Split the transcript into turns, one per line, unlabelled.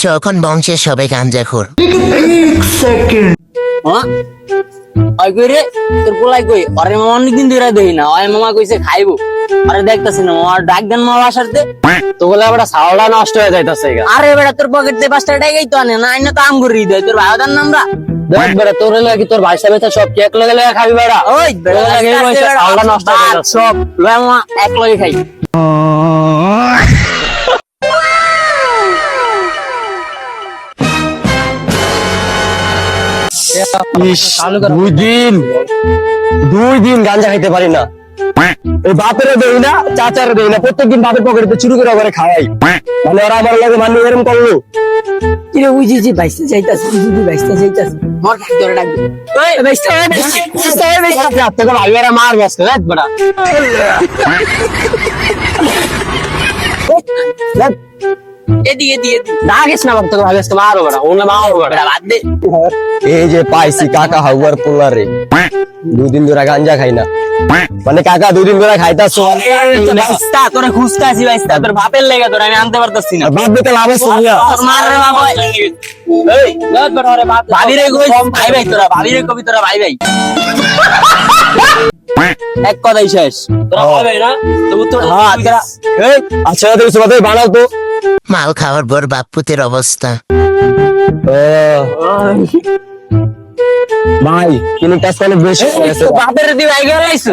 যখন বংশের সবাই গাঞ্জাখোর।
ওই কই রে তোর পোলাই কই আরে মামা অনেকদিন ধরে দেই না ওই মামা কইছে খাইবো আরে দেখতাছি না মামা ডাক দেন মামা আসারতে
তো বলে আবার সাওয়ালটা নষ্ট হয়ে যাইতাছে গা।
আরে বেটা তোর পকেট দিয়ে 5 টাকাই তো আনে না আইনা তো আম করি দেয় তোর ভাইদার নামরা
দেখ বেটা তোর লাগি তোর ভাই সাহেব সব কেক লগে লগে খাবি বেটা।
ওই বেটা
তোর লাগি ওই সাওয়ালটা নষ্ট হয়ে যাচ্ছে।
সব লয় মামা এক লগে খাই
দুই দিন গাঞ্জা খাইতে পারি না। এই বাপেরও দেই না চাচারও দেই না, প্রত্যেকদিন বাপের পকেটে চুরি করে করে খাওয়াই। মানে ওরা আমার লাগে মানে এরকম করলো।
কি রে বুঝিছি বাইসতে যাইতাছি বুঝিছি বাইসতে যাইতাছি মর খাই তোরে ডাক ওই বাইসতে
তোকে ভাইয়েরা মার ব্যস্ত দেখ বেটা।
এদি এদি এদি
ডাকিস না তোকে ভাই ব্যস্ত মারো বেটা, ওনে মারো বেটা।
বাদ দে
এই যে পাইছি কাকা হাউয়ার পোলারে, দুদিন ধরে গাঞ্জা খাই না। মানে কাকা দুদিন ধরে খাইতাছ
বাইসতা তোরে খুঁজতাছি বাইসতা তোর বাপের লাগা তোর আমি আনতে পারতাছি না
বাপ দিতে লাভ আছে
তোর মার রে বাবা এই লাগ বড় রে বাপ ভাবিরে কই ভাই ভাই তোরা ভাবিরে কবি তোরা ভাই ভাই এক কথাই শেষ তোরা ভাই ভাই না তবু তোর
হ্যাঁ তোরা এই আচ্ছা তুই সুবাদে বানাও তো।
মাল খাওয়ার পর বাপুতের অবস্থা।
ভাই কিন্তু কাজ অনেক বেশি হয়ে গেছে।
বাপের দি ভাই গেলাইছ